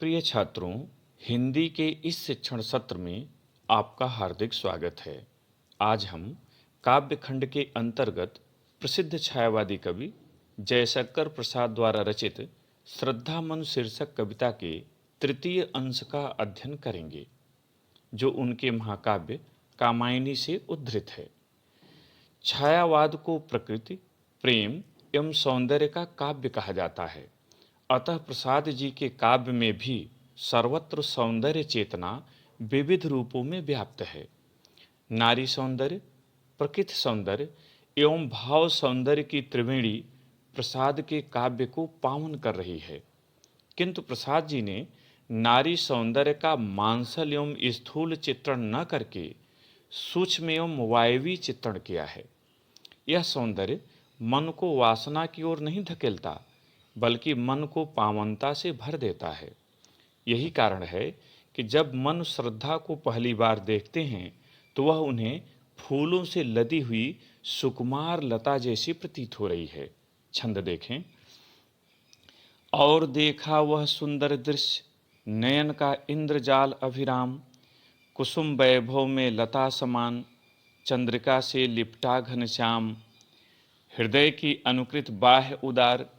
प्रिय छात्रों, हिंदी के इस शिक्षण सत्र में आपका हार्दिक स्वागत है। आज हम काव्य खंड के अंतर्गत प्रसिद्ध छायावादी कवि जयशंकर प्रसाद द्वारा रचित श्रद्धा मनु शीर्षक कविता के तृतीय अंश का अध्ययन करेंगे, जो उनके महाकाव्य कामायनी से उद्धृत है। छायावाद को प्रकृति, प्रेम एवं सौंदर्य का काव्य कहा जाता है। अतः प्रसाद जी के काव्य में भी सर्वत्र सौंदर्य चेतना विविध रूपों में व्याप्त है। नारी सौंदर्य, प्रकृति सौंदर्य एवं भाव सौंदर्य की त्रिवेणी प्रसाद के काव्य को पावन कर रही है। किंतु प्रसाद जी ने नारी सौंदर्य का मांसल एवं स्थूल चित्रण न करके सूक्ष्म एवं वायवी चित्रण किया है। यह सौंदर्य मन को वासना की ओर नहीं धकेलता, बल्कि मन को पावनता से भर देता है। यही कारण है कि जब मन श्रद्धा को पहली बार देखते हैं तो वह उन्हें फूलों से लदी हुई सुकुमार लता जैसी प्रतीत हो रही है। छंद देखें। और देखा वह सुंदर दृश्य, नयन का इंद्रजाल अभिराम, कुसुम वैभव में लता समान, चंद्रिका से लिपटा घनश्याम। हृदय की अनुकृत बाह्य उदार,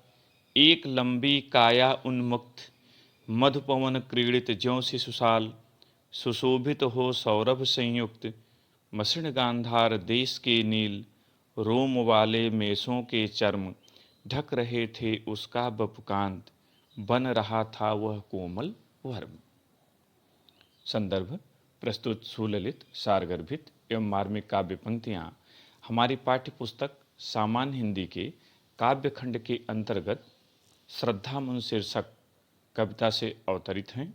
एक लंबी काया उन्मुक्त, मधुपवन क्रीड़ित ज्यों शिशुशाल, सुशोभित हो सौरभ संयुक्त, मसृण गांधार देश के नील, रोम वाले मेसों के चर्म, ढक रहे थे उसका बपुकांत, बन रहा था वह कोमल वर्म। संदर्भ प्रस्तुत सुललित, सारगर्भित एवं मार्मिक काव्य पंक्तियाँ हमारी पाठ्य पुस्तक सामान्य हिंदी के काव्य खंड के अंतर्गत श्रद्धा मनु शीर्षक कविता से अवतरित हैं।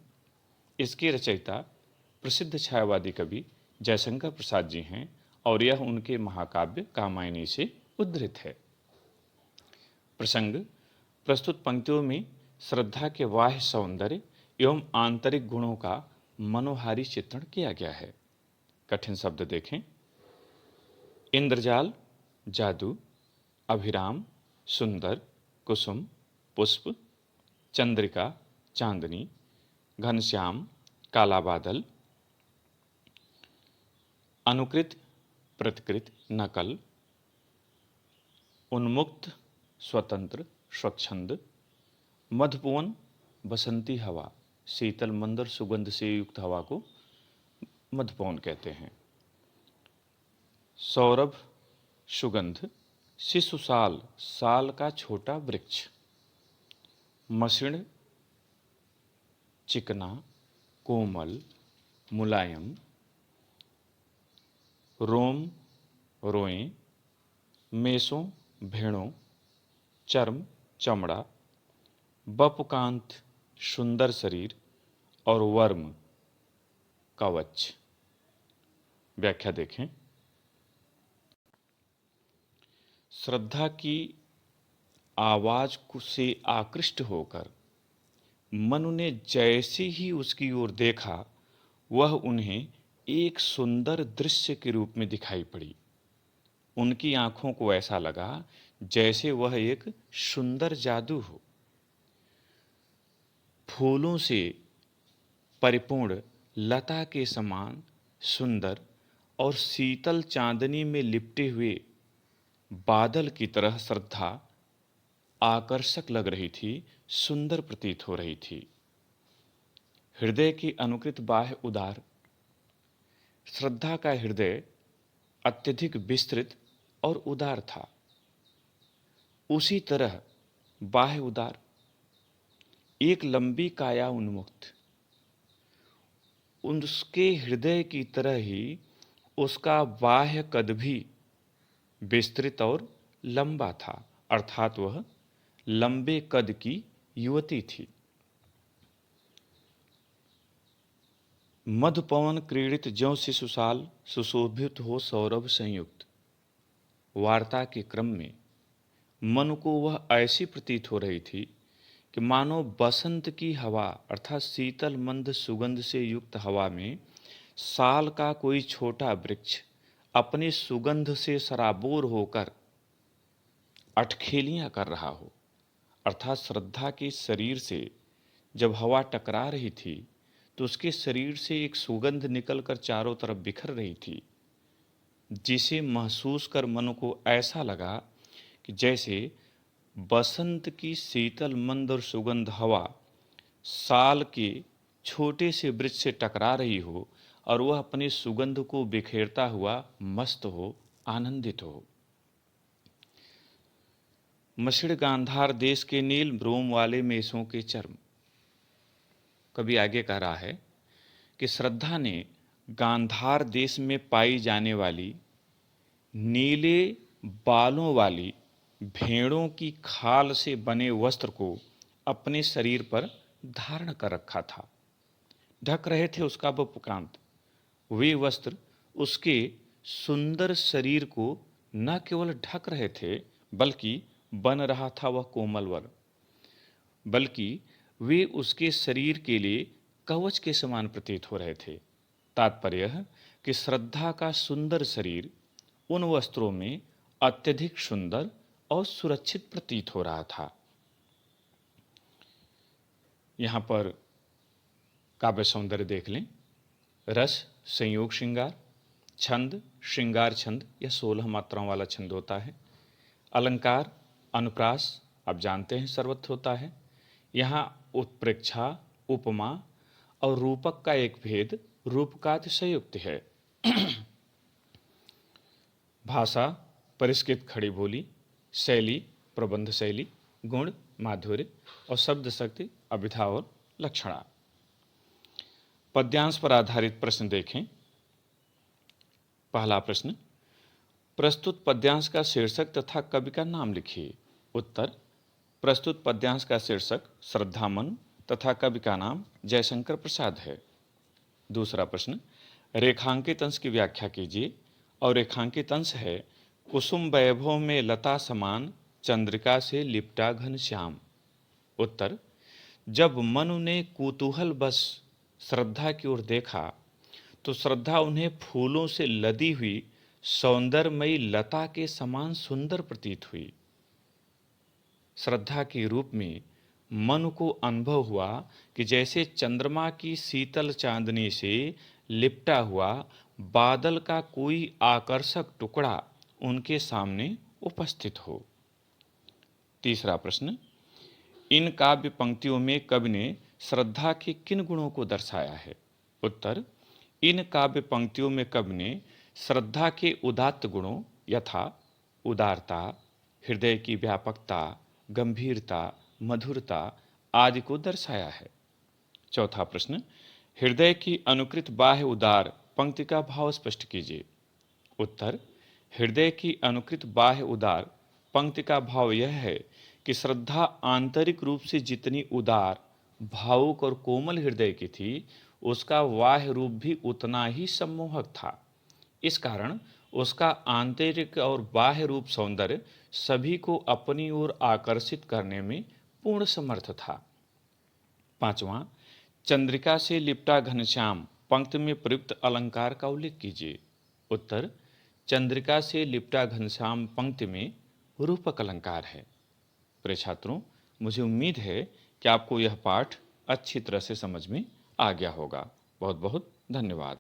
इसके रचयिता प्रसिद्ध छायावादी कवि जयशंकर प्रसाद जी हैं और यह उनके महाकाव्य कामायनी से उद्धृत है। प्रसंग: प्रस्तुत पंक्तियों में श्रद्धा के बाह्य सौंदर्य एवं आंतरिक गुणों का मनोहारी चित्रण किया गया है। कठिन शब्द देखें। इंद्रजाल जादू, अभिराम सुंदर, कुसुम पुष्प, चंद्रिका चांदनी, घनश्याम काला बादल, अनुकृत प्रतिकृत नकल, उन्मुक्त स्वतंत्र स्वच्छंद, मधुपवन बसंती हवा, शीतल मंदर सुगंध से युक्त हवा को मधुपवन कहते हैं। सौरभ सुगंध, शिशुशाल साल का छोटा वृक्ष, मसृण चिकना कोमल मुलायम, रोम रोएं, मेसों भेड़ों, चर्म चमड़ा, बपुकांत सुंदर शरीर और वर्म कवच। व्याख्या देखें। श्रद्धा की आवाज से आकृष्ट होकर मनु ने जैसे ही उसकी ओर देखा, वह उन्हें एक सुंदर दृश्य के रूप में दिखाई पड़ी। उनकी आंखों को ऐसा लगा जैसे वह एक सुंदर जादू हो। फूलों से परिपूर्ण लता के समान सुंदर और शीतल चांदनी में लिपटे हुए बादल की तरह श्रद्धा आकर्षक लग रही थी, सुंदर प्रतीत हो रही थी। हृदय की अनुकृत बाह्य उदार, श्रद्धा का हृदय अत्यधिक विस्तृत और उदार था। उसी तरह बाह्य उदार, एक लंबी काया उन्मुक्त, उसके हृदय की तरह ही उसका बाह्य कद भी विस्तृत और लंबा था, अर्थात वह लंबे कद की युवती थी। मधुपवन क्रीड़ित ज्यों शिशुशाल, सुशोभित हो सौरभ संयुक्त। वार्ता के क्रम में मनु को वह ऐसी प्रतीत हो रही थी कि मानो बसंत की हवा अर्थात शीतल मंद सुगंध से युक्त हवा में साल का कोई छोटा वृक्ष अपनी सुगंध से सराबोर होकर अटखेलियां कर रहा हो। अर्थात श्रद्धा के शरीर से जब हवा टकरा रही थी तो उसके शरीर से एक सुगंध निकलकर चारों तरफ बिखर रही थी, जिसे महसूस कर मन को ऐसा लगा कि जैसे बसंत की शीतल मंद और सुगंध हवा साल के छोटे से वृक्ष से टकरा रही हो और वह अपनी सुगंध को बिखेरता हुआ मस्त हो, आनंदित हो। मशिण गांधार देश के नील रोम वाले मेषों के चर्म। कवि आगे कह रहा है कि श्रद्धा ने गांधार देश में पाई जाने वाली नीले बालों वाली भेड़ों की खाल से बने वस्त्र को अपने शरीर पर धारण कर रखा था। ढक रहे थे उसका वह प्रांत। वे वस्त्र उसके सुंदर शरीर को न केवल ढक रहे थे, बल्कि बन रहा था वह कोमल वर, बल्कि वे उसके शरीर के लिए कवच के समान प्रतीत हो रहे थे। तात्पर्य यह कि श्रद्धा का सुंदर शरीर उन वस्त्रों में अत्यधिक सुंदर और सुरक्षित प्रतीत हो रहा था। यहाँ पर काव्य सौंदर्य देख लें। रस संयोग श्रृंगार, छंद श्रृंगार छंद, यह 16 मात्राओं वाला छंद होता है। अलंकार अनुप्रास आप जानते हैं सर्वत्र होता है। यहाँ उत्प्रेक्षा, उपमा और रूपक का एक भेद रूपकादि संयुक्त है। भाषा परिष्कृत खड़ी बोली, शैली प्रबंध शैली, गुण माधुर्य और शब्द शक्ति अभिधा और लक्षणा। पद्यांश पर आधारित प्रश्न देखें। पहला प्रश्न, प्रस्तुत पद्यांश का शीर्षक तथा कवि का नाम लिखिए। उत्तर, प्रस्तुत पद्यांश का शीर्षक श्रद्धामन तथा कवि का नाम जयशंकर प्रसाद है। दूसरा प्रश्न, रेखांकित अंश की व्याख्या कीजिए और रेखांकित अंश है कुसुम वैभव में लता समान चंद्रिका से लिपटा घन श्याम। उत्तर, जब मनु ने कुतूहल बस श्रद्धा की ओर देखा तो श्रद्धा उन्हें फूलों से लदी हुई सौंदर्यमयी लता के समान सुंदर प्रतीत हुई। श्रद्धा के रूप में मनु को अनुभव हुआ कि जैसे चंद्रमा की शीतल चांदनी से लिपटा हुआ बादल का कोई आकर्षक टुकड़ा उनके सामने उपस्थित हो। तीसरा प्रश्न, इन काव्य पंक्तियों में कवि ने श्रद्धा के किन गुणों को दर्शाया है। उत्तर, इन काव्य पंक्तियों में कवि ने श्रद्धा के उदात्त गुणों यथा उदारता, हृदय की व्यापकता, गंभीरता, मधुरता आदि को दर्शाया है। चौथा प्रश्न, हृदय की अनुकृत बाह्य उदार पंक्ति का भाव स्पष्ट कीजिए। उत्तर, हृदय की अनुकृत बाह्य उदार पंक्ति का भाव यह है कि श्रद्धा आंतरिक रूप से जितनी उदार, भावुक और कोमल हृदय की थी, उसका बाह्य रूप भी उतना ही सम्मोहक था। इस कारण उसका आंतरिक और बाह्य रूप सौंदर्य सभी को अपनी ओर आकर्षित करने में पूर्ण समर्थ था। पांचवां, चंद्रिका से लिपटा घनश्याम पंक्ति में प्रयुक्त अलंकार का उल्लेख कीजिए। उत्तर, चंद्रिका से लिपटा घनश्याम पंक्ति में रूपक अलंकार है। प्रिय छात्रों, मुझे उम्मीद है कि आपको यह पाठ अच्छी तरह से समझ में आ गया होगा। बहुत बहुत धन्यवाद।